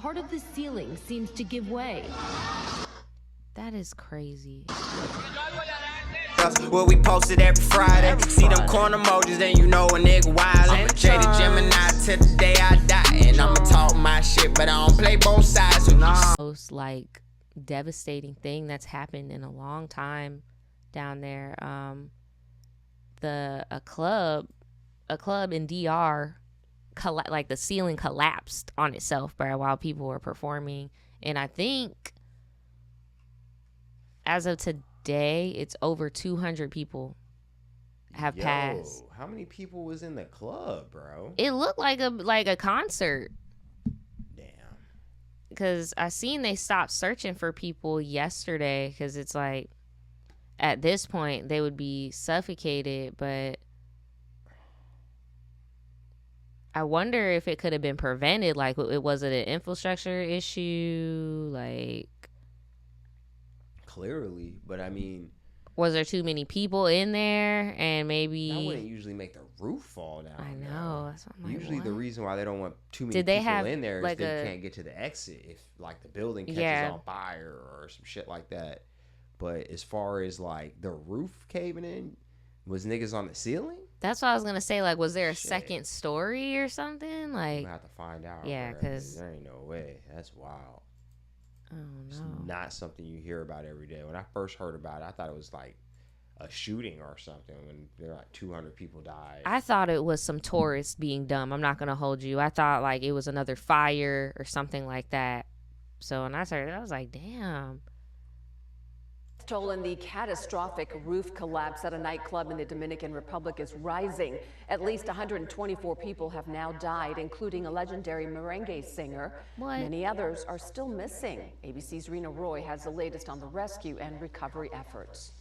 part of the ceiling seems to give way. That is crazy. What we posted every Friday. See them corn emojis, then you know a nigga wild. Jaded Gemini till the day I die. And I'ma talk my shit, but I don't play both sides. So Most like devastating thing that's happened in a long time down there. A club in DR, like the ceiling collapsed on itself, bro, while people were performing. And I think as of today, it's over 200 people have passed. How many people was in the club, bro? It looked like a concert. Damn. Because I seen they stopped searching for people yesterday, because it's like at this point they would be suffocated. But I wonder if it could have been prevented. Like, was it an infrastructure issue? Like, clearly, but I mean, was there too many people in there? And maybe that wouldn't usually make the roof fall down. I know. That's what I'm like, usually what? The reason why they don't want too many Did they people have, in there like, is they can't get to the exit if like the building catches on fire or some shit like that. But as far as like the roof caving in, was niggas on the ceiling? That's what I was gonna say. Like, was there a second story or something? Like, we have to find out. Yeah, because there ain't no way. That's wild. I don't know. It's not something you hear about every day. When I first heard about it, I thought it was like a shooting or something. When there were like 200 people died. I thought it was some tourists being dumb. I'm not gonna hold you. I thought like it was another fire or something like that. So when I started, I was like, damn. Stolen, the catastrophic roof collapse at a nightclub in the Dominican Republic is rising. At least 124 people have now died, including a legendary merengue singer. What? Many others are still missing. ABC's Rena Roy has the latest on the rescue and recovery efforts.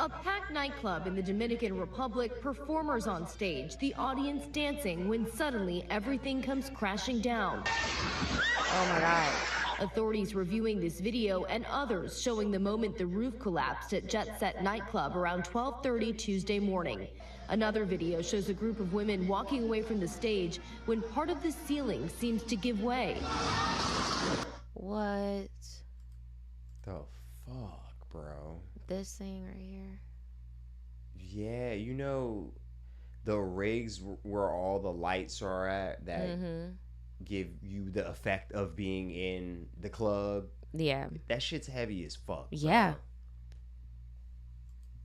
A packed nightclub in the Dominican Republic, performers on stage, the audience dancing when suddenly everything comes crashing down. Oh my God. Authorities reviewing this video and others showing the moment the roof collapsed at Jet Set nightclub around 12:30 Tuesday morning. Another video shows a group of women walking away from the stage when part of the ceiling seems to give way. What? The fuck, bro? This thing right here. Yeah, you know the rigs where all the lights are at that give you the effect of being in the club. Yeah. That shit's heavy as fuck. Yeah. Bro.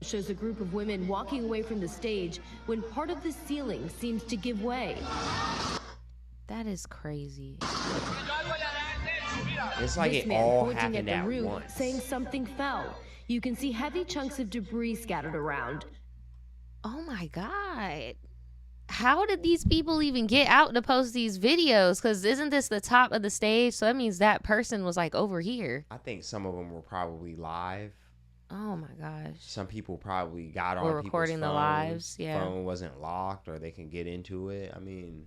Shows a group of women walking away from the stage when part of the ceiling seems to give way. That is crazy. It's like This it man all pointing happened at at the roof, once. saying something fell. You can see heavy chunks of debris scattered around. Oh my God. How did these people even get out to post these videos? Because isn't this the top of the stage? So that means that person was like over here. I think some of them were probably live. Oh my gosh. Some people probably got on We're recording people's the lives. Yeah. Phone wasn't locked, or they can get into it. I mean,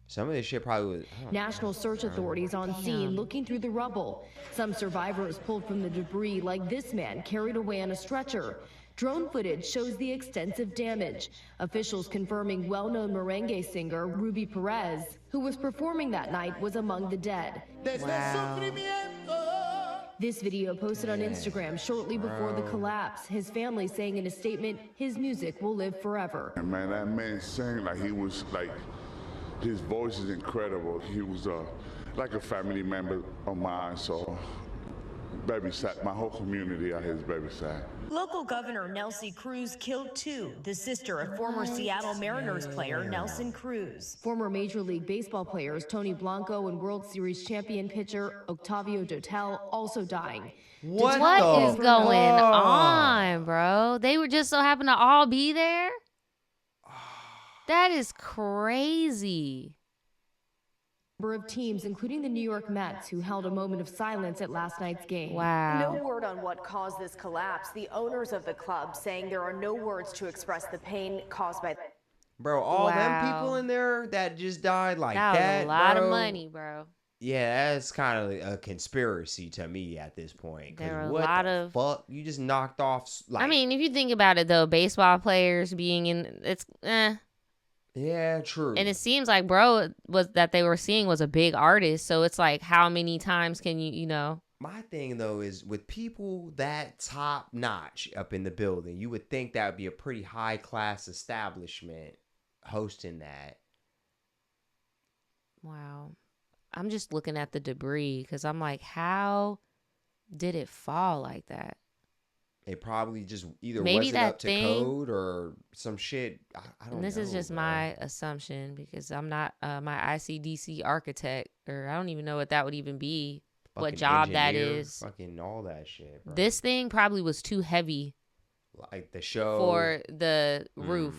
some of this shit probably was. National search authorities on scene looking through the rubble. Some survivors pulled from the debris, like this man carried away on a stretcher. Drone footage shows the extensive damage. Officials confirming well-known merengue singer Ruby Perez, who was performing that night, was among the dead. Wow. This video posted on Instagram shortly before the collapse. His family saying in a statement, his music will live forever. And man, that man sang like he was like, his voice is incredible. He was like a family member of mine, so babysat my whole community out here is babysat. Local Governor Nelsie Cruz killed two, the sister of former Seattle Mariners player Nelson Cruz. Former Major League Baseball players Tony Blanco and World Series champion pitcher Octavio Dotel also dying. What is going on, bro? They were just so happen to all be there? That is crazy. Number of teams, including the New York Mets, who held a moment of silence at last night's game. Wow. No word on what caused this collapse. The owners of the club saying there are no words to express the pain caused by. Bro, all them Wow. people in there that just died like that. That was a lot bro. of money, bro. Yeah, that's kind of a conspiracy to me at this point. 'Cause There are a what lot the of- fuck? You just knocked off. Like, I mean, if you think about it, though, baseball players being in, it's, Yeah, true. And it seems like bro was that they were seeing was a big artist. So it's like, how many times can you know? My thing though is with people that top notch up in the building, you would think that would be a pretty high class establishment hosting that. Wow. I'm just looking at the debris because I'm like, how did it fall like that? It probably just either Maybe wasn't that up to thing, code or some shit. I don't know. And this is just bro. my assumption because I'm not my ICDC architect, or I don't even know what that would even be, what Fucking job that engineer, is. Fucking all that shit, bro. This thing probably was too heavy like the show for the roof.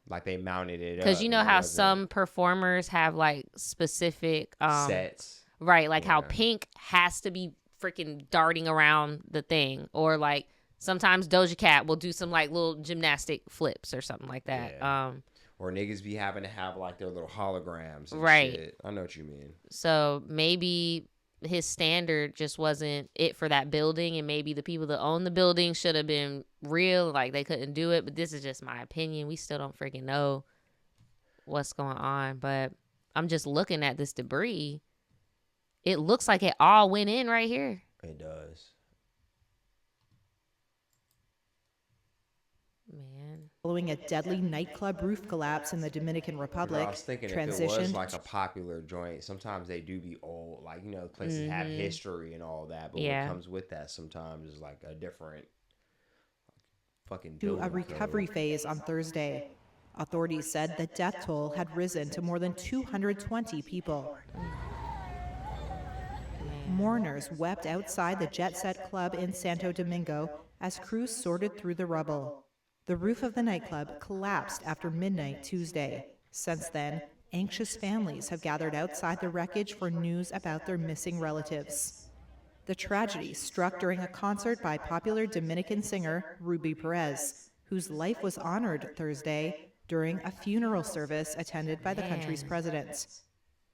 Like they mounted it up. Because you know how some performers have like specific sets. Right, like how Pink has to be freaking darting around the thing, or like sometimes Doja Cat will do some like little gymnastic flips or something like that. Yeah. Or niggas be having to have like their little holograms and right. shit. I know what you mean. So maybe his standard just wasn't it for that building, and maybe the people that own the building should have been real, like they couldn't do it. But this is just my opinion. We still don't freaking know what's going on. But I'm just looking at this debris. It looks like it all went in right here. It does. Man. Following a deadly nightclub roof collapse in the Dominican Republic, I was thinking if it was like a popular joint, sometimes they do be old. Like, you know, places have history and all that. But what comes with that sometimes is like a different fucking to a recovery phase on Thursday. Authorities said the death toll had risen to more than 220 people. Mourners wept outside the Jet Set Club in Santo Domingo as crews sorted through the rubble. The roof of the nightclub collapsed after midnight Tuesday. Since then, anxious families have gathered outside the wreckage for news about their missing relatives. The tragedy struck during a concert by popular Dominican singer Ruby Perez, whose life was honored Thursday during a funeral service attended by the country's president.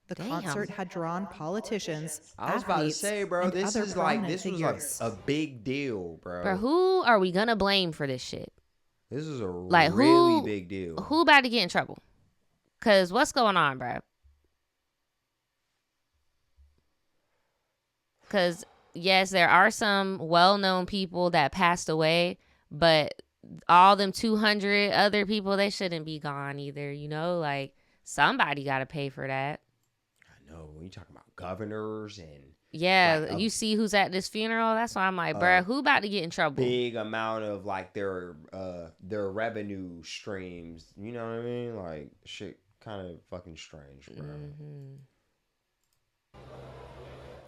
The concert had drawn politicians, I was about to say, bro, and this other is like figures. a big deal, bro. Bro, who are we gonna blame for this shit? This is a like really big deal. Who about to get in trouble? Cause what's going on, bro? Cause yes, there are some well-known people that passed away, but all them 200 other people, they shouldn't be gone either. You know, like somebody got to pay for that. I know, when you talking about governors and you see who's at this funeral. That's why I'm like, bruh, who about to get in trouble? Big amount of like their revenue streams. You know what I mean? Like shit, kind of fucking strange, bro.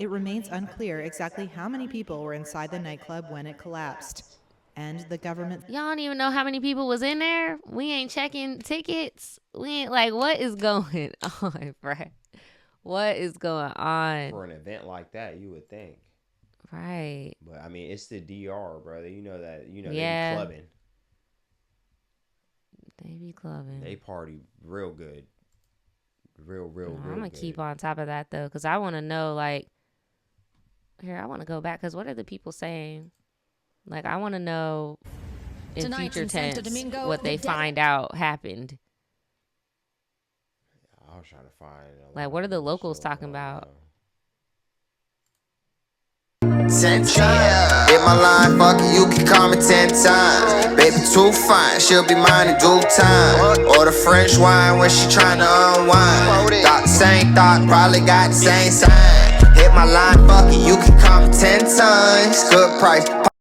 It remains unclear exactly how many people were inside the nightclub when it collapsed. And the government... Y'all don't even know how many people was in there? We ain't checking tickets. We ain't like, what is going on, bruh? What is going on? For an event like that, you would think. Right. But, I mean, it's the DR, brother. You know that, they be clubbing. They be clubbing. They party real good. Real I'm going to good. keep on top of that, though, because I want to know, like... Here, I want to go back, because what are the people saying? Like, I want to know in Tonight's future in Santo tense Domingo, what they find out happened. I was trying to find... Like, what are the locals talking about? 10 times. Hit my line, fuck it, you can call me 10 times. Baby too fine, she'll be mine in due time. Or the French wine when she tryna unwind. Thought the same thought, probably got the same sign. Hit my line, fuck it, you can call me 10 times. Good price.